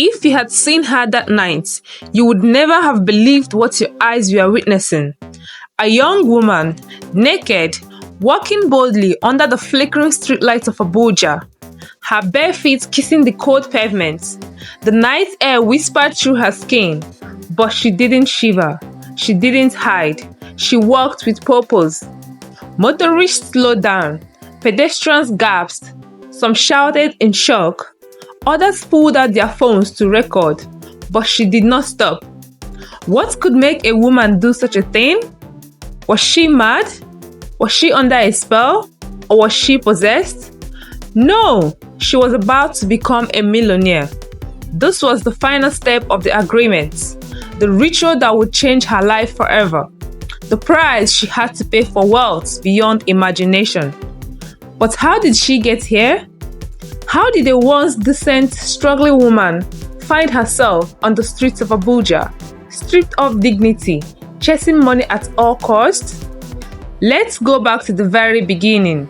If you had seen her that night, you would never have believed what your eyes were witnessing. A young woman, naked, walking boldly under the flickering streetlights of Abuja, her bare feet kissing the cold pavement. The night air whispered through her skin, but she didn't shiver. She didn't hide. She walked with purpose. Motorists slowed down. Pedestrians gasped. Some shouted in shock. Others pulled out their phones to record, but she did not stop. What could make a woman do such a thing? Was she mad? Was she under a spell? Or was she possessed? No, she was about to become a millionaire. This was the final step of the agreement, the ritual that would change her life forever, the price she had to pay for wealth beyond imagination. But how did she get here? How did a once decent, struggling woman find herself on the streets of Abuja, stripped of dignity, chasing money at all costs? Let's go back to the very beginning.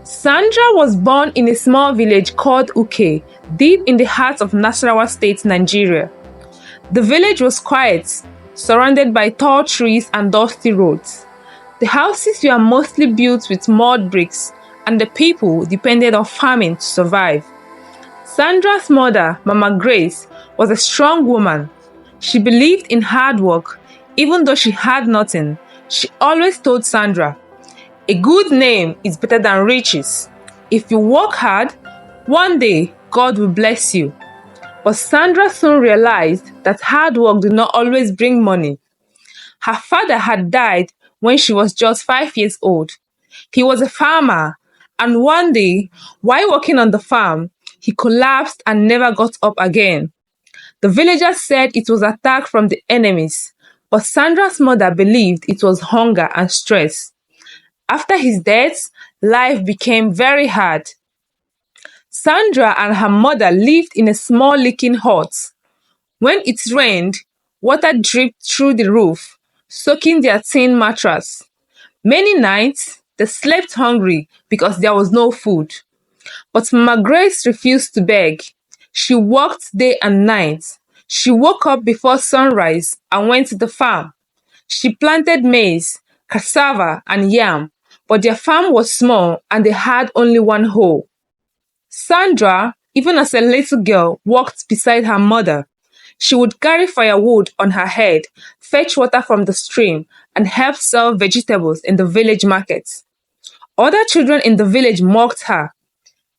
Sandra was born in a small village called Uke, deep in the heart of Nasarawa State, Nigeria. The village was quiet, surrounded by tall trees and dusty roads. The houses were mostly built with mud bricks, and the people depended on farming to survive. Sandra's mother, Mama Grace, was a strong woman. She believed in hard work, even though she had nothing. She always told Sandra, "A good name is better than riches. If you work hard, one day God will bless you." But Sandra soon realized that hard work did not always bring money. Her father had died when she was just 5 years old. He was a farmer, and one day, while working on the farm, he collapsed and never got up again. The villagers said it was attack from the enemies, but Sandra's mother believed it was hunger and stress. After his death, life became very hard. Sandra and her mother lived in a small leaking hut. When it rained, water dripped through the roof, soaking their tin mattress. Many nights, they slept hungry because there was no food. But Mama Grace refused to beg. She worked day and night. She woke up before sunrise and went to the farm. She planted maize, cassava, and yam, but their farm was small and they had only one hoe. Sandra, even as a little girl, walked beside her mother. She would carry firewood on her head, fetch water from the stream, and help sell vegetables in the village market. Other children in the village mocked her.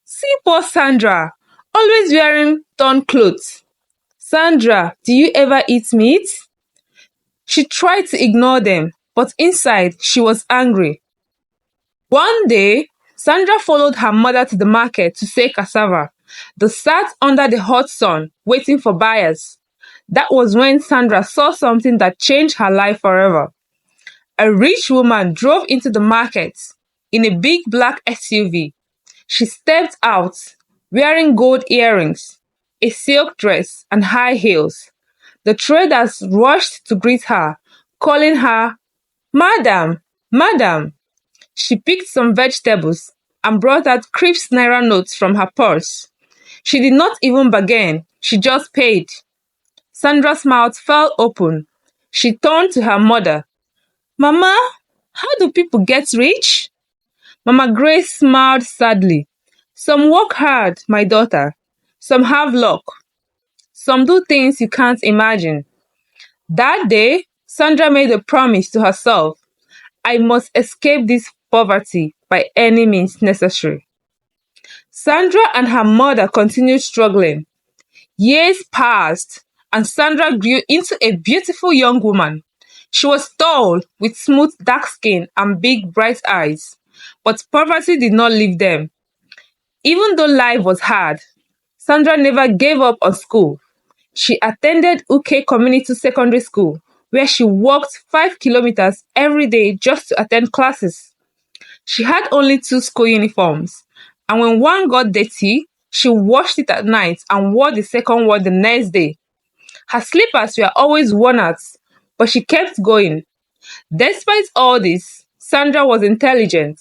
"See poor Sandra, always wearing torn clothes. Sandra, do you ever eat meat?" She tried to ignore them, but inside she was angry. One day, Sandra followed her mother to the market to sell cassava. They sat under the hot sun, waiting for buyers. That was when Sandra saw something that changed her life forever. A rich woman drove into the market in a big black SUV. She stepped out, wearing gold earrings, a silk dress, and high heels. The traders rushed to greet her, calling her, "Madam, Madam." She picked some vegetables and brought out crisp naira notes from her purse. She did not even bargain, she just paid. Sandra's mouth fell open. She turned to her mother. "Mama, how do people get rich?" Mama Grace smiled sadly. "Some work hard, my daughter. Some have luck. Some do things you can't imagine." That day, Sandra made a promise to herself. "I must escape this poverty by any means necessary." Sandra and her mother continued struggling. Years passed, and Sandra grew into a beautiful young woman. She was tall, with smooth dark skin and big bright eyes. But poverty did not leave them. Even though life was hard, Sandra never gave up on school. She attended Uke Community Secondary School, where she walked 5 kilometers every day just to attend classes. She had only 2 school uniforms, and when one got dirty, she washed it at night and wore the second one the next day. Her slippers were always worn out, but she kept going. Despite all this, Sandra was intelligent.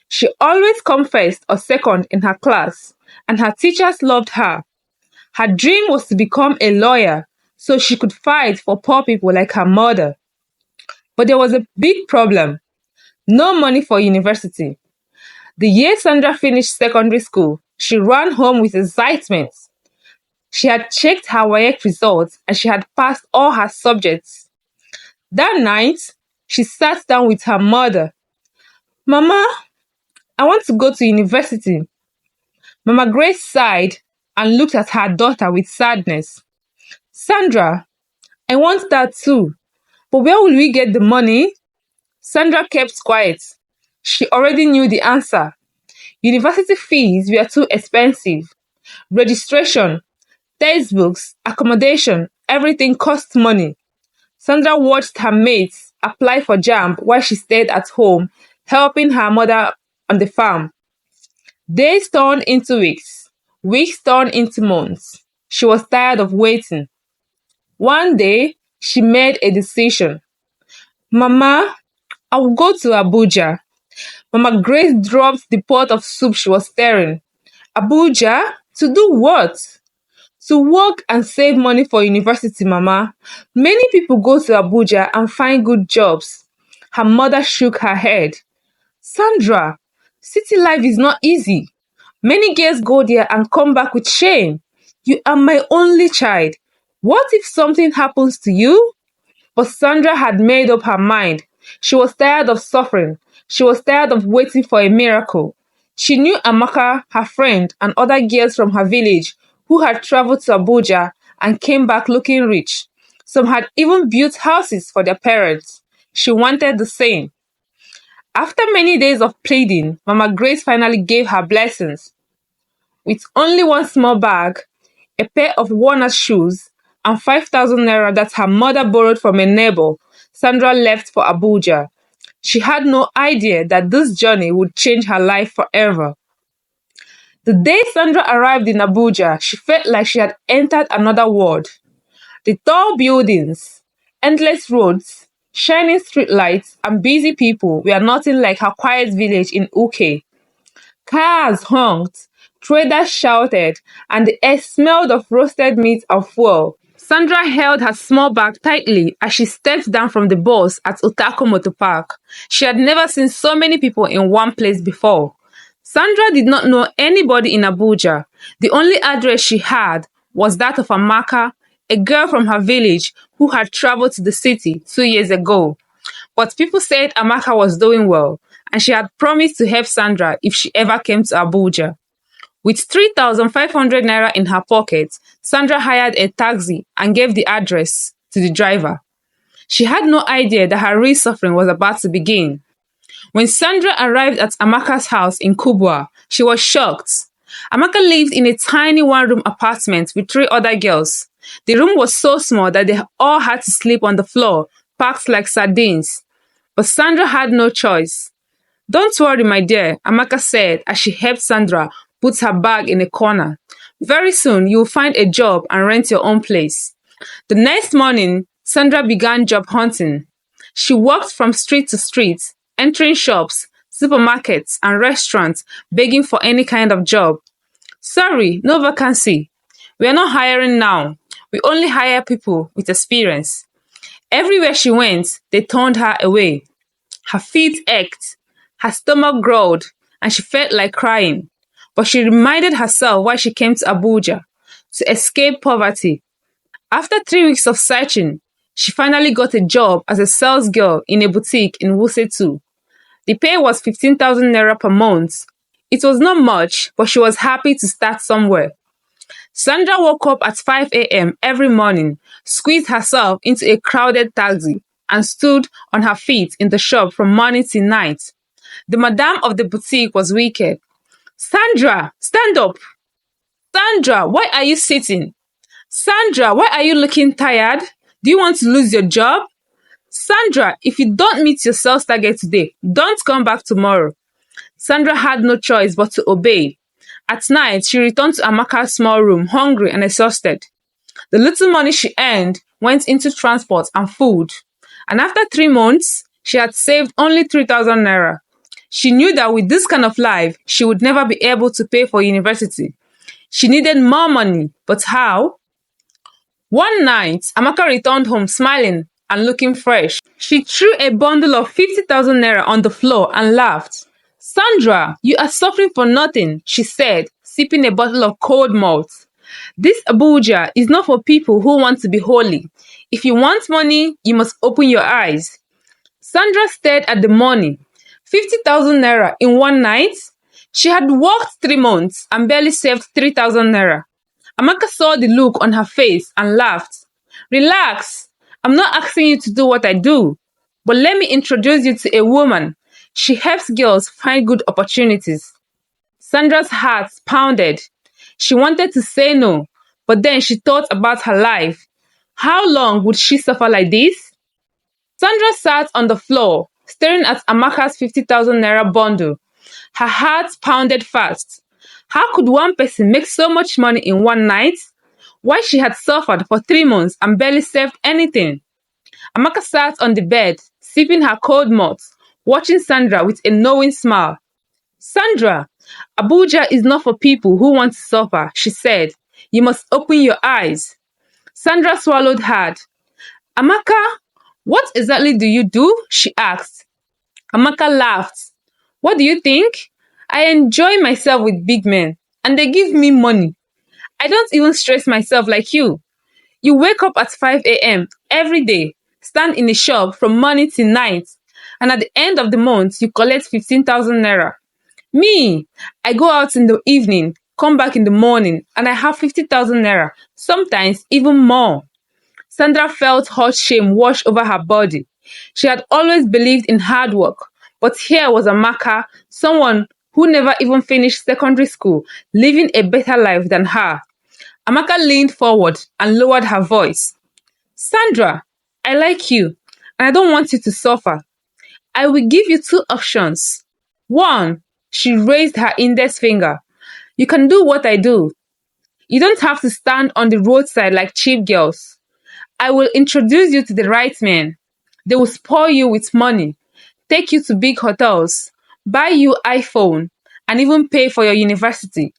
She always come first or second in her class, and her teachers loved her. Her dream was to become a lawyer so she could fight for poor people like her mother. But there was a big problem: no money for university. The year Sandra finished secondary school, she ran home with excitement. She had checked her WAEC results and she had passed all her subjects. That night, she sat down with her mother. "Mama, I want to go to university." Mama Grace sighed and looked at her daughter with sadness. "Sandra, I want that too. But where will we get the money?" Sandra kept quiet. She already knew the answer. University fees were too expensive. Registration, textbooks, accommodation, everything cost money. Sandra watched her mates apply for JAMB while she stayed at home, helping her mother on the farm. Days turned into weeks turned into months. She was tired of waiting. One day, she made a decision. "Mama, I will go to Abuja." Mama Grace dropped the pot of soup she was stirring. "Abuja? To do what?" "To work and save money for university, Mama. Many people go to Abuja and find good jobs." Her mother shook her head. "Sandra, city life is not easy. Many girls go there and come back with shame. You are my only child. What if something happens to you?" But Sandra had made up her mind. She was tired of suffering. She was tired of waiting for a miracle. She knew Amaka, her friend, and other girls from her village who had traveled to Abuja and came back looking rich. Some had even built houses for their parents. She wanted the same. After many days of pleading, Mama Grace finally gave her blessings. With only one small bag, a pair of worn-out shoes, and 5,000 naira that her mother borrowed from a neighbor, Sandra left for Abuja. She had no idea that this journey would change her life forever. The day Sandra arrived in Abuja, she felt like she had entered another world. The tall buildings, endless roads, shining streetlights, and busy people were nothing like her quiet village in Uke. Cars honked, traders shouted, and the air smelled of roasted meat and fuel. Sandra held her small bag tightly as she stepped down from the bus at Otako Motor Park. She had never seen so many people in one place before. Sandra did not know anybody in Abuja. The only address she had was that of Amaka, a girl from her village who had traveled to the city 2 years ago. But people said Amaka was doing well, and she had promised to help Sandra if she ever came to Abuja. With 3,500 naira in her pocket, Sandra hired a taxi and gave the address to the driver. She had no idea that her real suffering was about to begin. When Sandra arrived at Amaka's house in Kubwa, she was shocked. Amaka lived in a tiny one-room apartment with 3 other girls. The room was so small that they all had to sleep on the floor, packed like sardines. But Sandra had no choice. "Don't worry, my dear," Amaka said as she helped Sandra put her bag in a corner. "Very soon, you'll find a job and rent your own place." The next morning, Sandra began job hunting. She walked from street to street, entering shops, supermarkets, and restaurants, begging for any kind of job. "Sorry, no vacancy. We are not hiring now. We only hire people with experience." Everywhere she went, they turned her away. Her feet ached, her stomach growled, and she felt like crying. But she reminded herself why she came to Abuja: to escape poverty. After 3 weeks of searching, she finally got a job as a sales girl in a boutique in Wuse 2. The pay was 15,000 naira per month. It was not much, but she was happy to start somewhere. Sandra woke up at 5 a.m. every morning, squeezed herself into a crowded taxi, and stood on her feet in the shop from morning till night. The madam of the boutique was wicked. "Sandra, stand up. Sandra, why are you sitting? Sandra, why are you looking tired? Do you want to lose your job? Sandra, if you don't meet your sales target today, don't come back tomorrow." Sandra had no choice but to obey. At night, she returned to Amaka's small room, hungry and exhausted. The little money she earned went into transport and food. And after 3 months, she had saved only 3,000 naira. She knew that with this kind of life, she would never be able to pay for university. She needed more money, but how? One night, Amaka returned home smiling and looking fresh. She threw a bundle of 50,000 naira on the floor and laughed. Sandra, you are suffering for nothing, she said, sipping a bottle of cold malt. This Abuja is not for people who want to be holy. If you want money, you must open your eyes. Sandra stared at the money. 50,000 naira in one night? She had worked 3 months and barely saved 3,000 naira. Amaka saw the look on her face and laughed. Relax. I'm not asking you to do what I do. But let me introduce you to a woman. She helps girls find good opportunities. Sandra's heart pounded. She wanted to say no, but then she thought about her life. How long would she suffer like this? Sandra sat on the floor, staring at Amaka's 50,000 naira bundle. Her heart pounded fast. How could one person make so much money in one night? Why she had suffered for 3 months and barely saved anything? Amaka sat on the bed, sipping her cold malt, watching Sandra with a knowing smile. Sandra, Abuja is not for people who want to suffer, she said. You must open your eyes. Sandra swallowed hard. Amaka, what exactly do you do? She asked. Amaka laughed. What do you think? I enjoy myself with big men, and they give me money. I don't even stress myself like you. You wake up at 5 a.m. every day, stand in a shop from morning till night, and at the end of the month, you collect 15,000 naira. Me, I go out in the evening, come back in the morning, and I have 50,000 naira, sometimes even more. Sandra felt hot shame wash over her body. She had always believed in hard work, but here was Amaka, someone who never even finished secondary school, living a better life than her. Amaka leaned forward and lowered her voice. Sandra, I like you, and I don't want you to suffer. I will give you two options. One, she raised her index finger. You can do what I do. You don't have to stand on the roadside like cheap girls. I will introduce you to the right men. They will spoil you with money, take you to big hotels, buy you iPhone, and even pay for your university.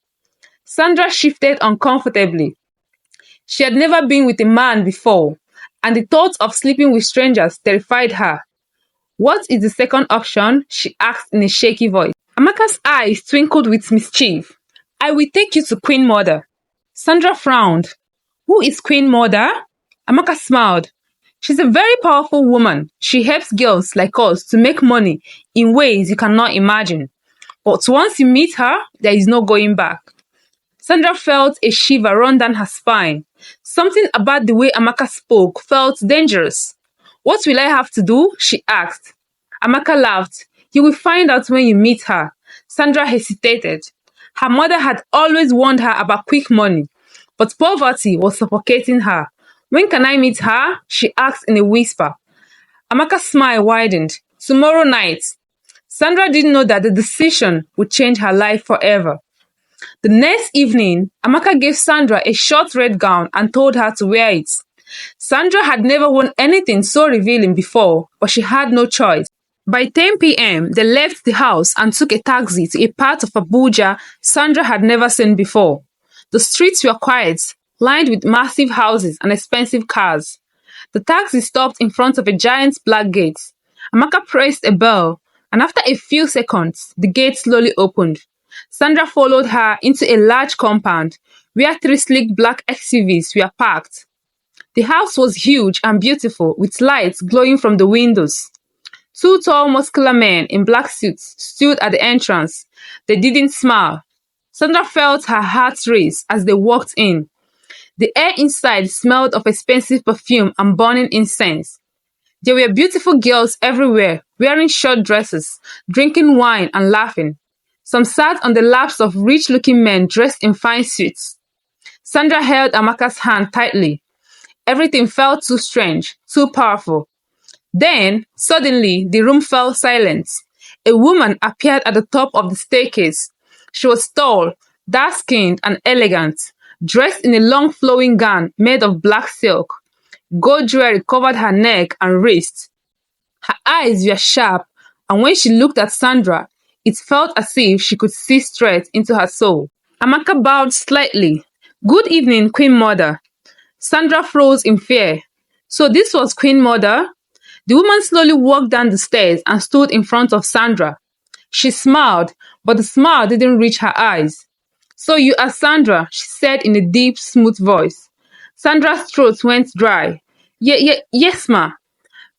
Sandra shifted uncomfortably. She had never been with a man before, and the thought of sleeping with strangers terrified her. What is the second option? She asked in a shaky voice. Amaka's eyes twinkled with mischief. I will take you to Queen Mother. Sandra frowned. Who is Queen Mother? Amaka smiled. She's a very powerful woman. She helps girls like us to make money in ways you cannot imagine. But once you meet her, there is no going back. Sandra felt a shiver run down her spine. Something about the way Amaka spoke felt dangerous. What will I have to do? She asked. Amaka laughed. You will find out when you meet her. Sandra hesitated. Her mother had always warned her about quick money, but poverty was suffocating her. When can I meet her? She asked in a whisper. Amaka's smile widened. Tomorrow night. Sandra didn't know that the decision would change her life forever. The next evening, Amaka gave Sandra a short red gown and told her to wear it. Sandra had never worn anything so revealing before, but she had no choice. By 10 p.m., they left the house and took a taxi to a part of Abuja Sandra had never seen before. The streets were quiet, lined with massive houses and expensive cars. The taxi stopped in front of a giant black gate. Amaka pressed a bell, and after a few seconds, the gate slowly opened. Sandra followed her into a large compound where three sleek black SUVs were parked. The house was huge and beautiful, with lights glowing from the windows. Two tall, muscular men in black suits stood at the entrance. They didn't smile. Sandra felt her heart race as they walked in. The air inside smelled of expensive perfume and burning incense. There were beautiful girls everywhere, wearing short dresses, drinking wine and laughing. Some sat on the laps of rich-looking men dressed in fine suits. Sandra held Amaka's hand tightly. Everything felt too strange, too powerful. Then, suddenly, the room fell silent. A woman appeared at the top of the staircase. She was tall, dark-skinned, and elegant, dressed in a long flowing gown made of black silk. Gold jewelry covered her neck and wrist. Her eyes were sharp, and when she looked at Sandra, it felt as if she could see straight into her soul. Amaka bowed slightly. Good evening, Queen Mother. Sandra froze in fear. So this was Queen Mother? The woman slowly walked down the stairs and stood in front of Sandra. She smiled, but the smile didn't reach her eyes. So you are Sandra, she said in a deep, smooth voice. Sandra's throat went dry. Yes, ma.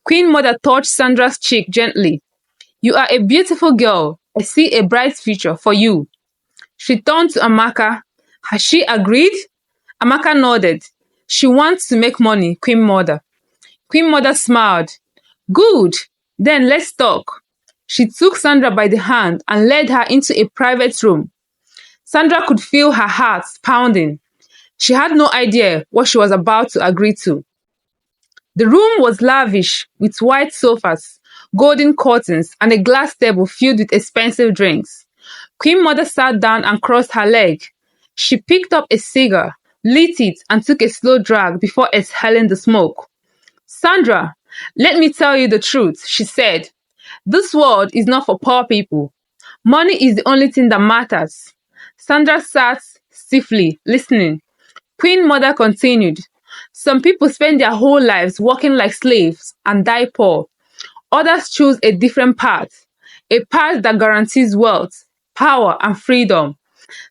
Queen Mother touched Sandra's cheek gently. You are a beautiful girl. I see a bright future for you. She turned to Amaka. Has she agreed? Amaka nodded. She wants to make money, Queen Mother. Queen Mother smiled. Good. Then let's talk. She took Sandra by the hand and led her into a private room. Sandra could feel her heart pounding. She had no idea what she was about to agree to. The room was lavish with white sofas, golden curtains, and a glass table filled with expensive drinks. Queen Mother sat down and crossed her leg. She picked up a cigar, lit it, and took a slow drag before exhaling the smoke. Sandra, let me tell you the truth, she said. This world is not for poor people. Money is the only thing that matters. Sandra sat stiffly, listening. Queen Mother continued. Some people spend their whole lives working like slaves and die poor. Others choose a different path, a path that guarantees wealth, power, and freedom.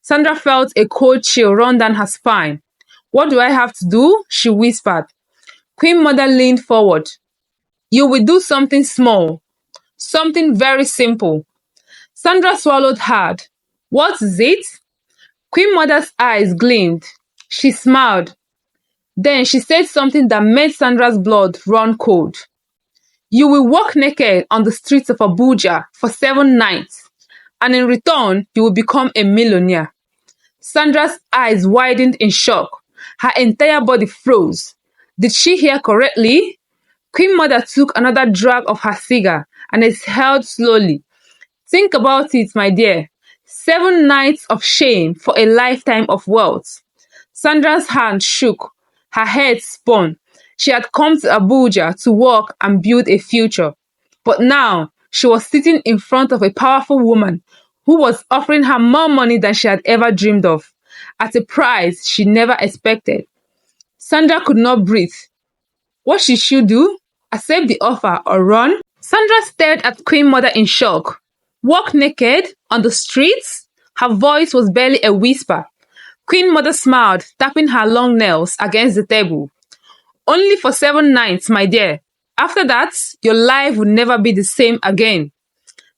Sandra felt a cold chill run down her spine. What do I have to do? She whispered. Queen Mother leaned forward. You will do something small, something very simple. Sandra swallowed hard. What is it? Queen Mother's eyes gleamed. She smiled. Then she said something that made Sandra's blood run cold. You will walk naked on the streets of Abuja for 7 nights, and in return, you will become a millionaire. Sandra's eyes widened in shock. Her entire body froze. Did she hear correctly? Queen Mother took another drag of her cigar and exhaled slowly. Think about it, my dear. 7 nights of shame for a lifetime of wealth. Sandra's hand shook. Her head spun. She had come to Abuja to work and build a future. But now, she was sitting in front of a powerful woman who was offering her more money than she had ever dreamed of, at a price she never expected. Sandra could not breathe. What she should do? Accept the offer or run? Sandra stared at Queen Mother in shock. Walk naked? On the streets? Her voice was barely a whisper. Queen Mother smiled, tapping her long nails against the table. Only for 7 nights, my dear. After that, your life would never be the same again.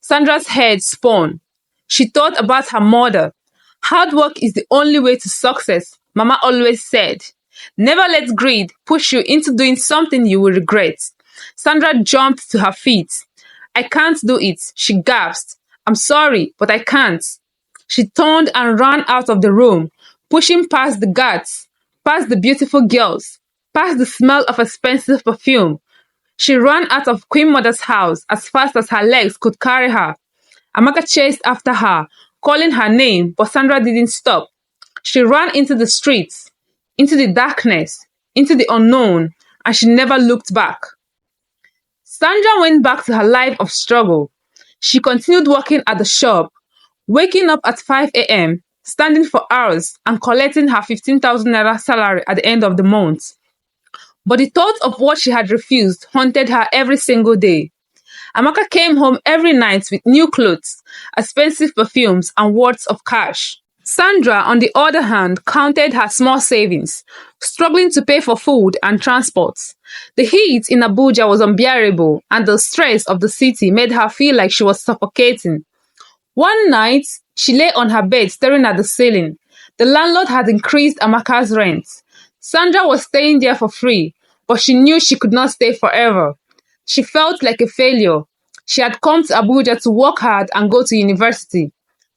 Sandra's head spun. She thought about her mother. Hard work is the only way to success, Mama always said. Never let greed push you into doing something you will regret. Sandra jumped to her feet. I can't do it, she gasped. I'm sorry, but I can't. She turned and ran out of the room, pushing past the guards, past the beautiful girls, past the smell of expensive perfume. She ran out of Queen Mother's house as fast as her legs could carry her. Amaka chased after her, calling her name, but Sandra didn't stop. She ran into the streets, into the darkness, into the unknown, and she never looked back. Sandra went back to her life of struggle. She continued working at the shop, waking up at 5 a.m., standing for hours, and collecting her 15,000 naira salary at the end of the month. But the thought of what she had refused haunted her every single day. Amaka came home every night with new clothes, expensive perfumes, and words of cash. Sandra, on the other hand, counted her small savings, struggling to pay for food and transport. The heat in Abuja was unbearable, and the stress of the city made her feel like she was suffocating. One night, she lay on her bed staring at the ceiling. The landlord had increased Amaka's rent. Sandra was staying there for free, but she knew she could not stay forever. She felt like a failure. She had come to Abuja to work hard and go to university.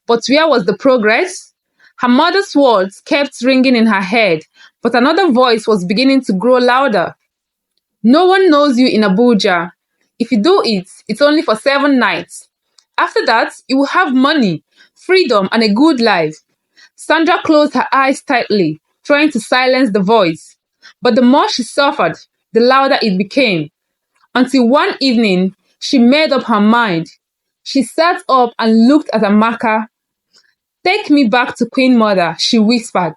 But where was the progress? Her mother's words kept ringing in her head, but another voice was beginning to grow louder. No one knows you in Abuja. If you do it, it's only for 7 nights. After that, you will have money, freedom, and a good life. Sandra closed her eyes tightly, trying to silence the voice. But the more she suffered, the louder it became. Until one evening, she made up her mind. She sat up and looked at Amaka. Take me back to Queen Mother, she whispered.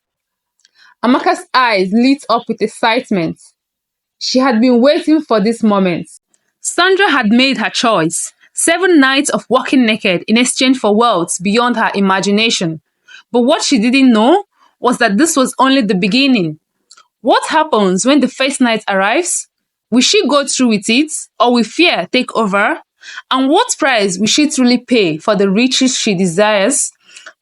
Amaka's eyes lit up with excitement. She had been waiting for this moment. Sandra had made her choice. 7 nights of walking naked in exchange for worlds beyond her imagination. But what she didn't know was that this was only the beginning. What happens when the first night arrives? Will she go through with it, or will fear take over? And what price will she truly pay for the riches she desires?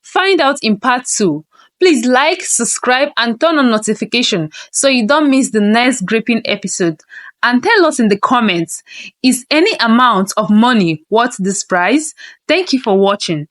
Find out in part 2. Please like, subscribe, and turn on notification so you don't miss the next gripping episode. And tell us in the comments, is any amount of money worth this price? Thank you for watching.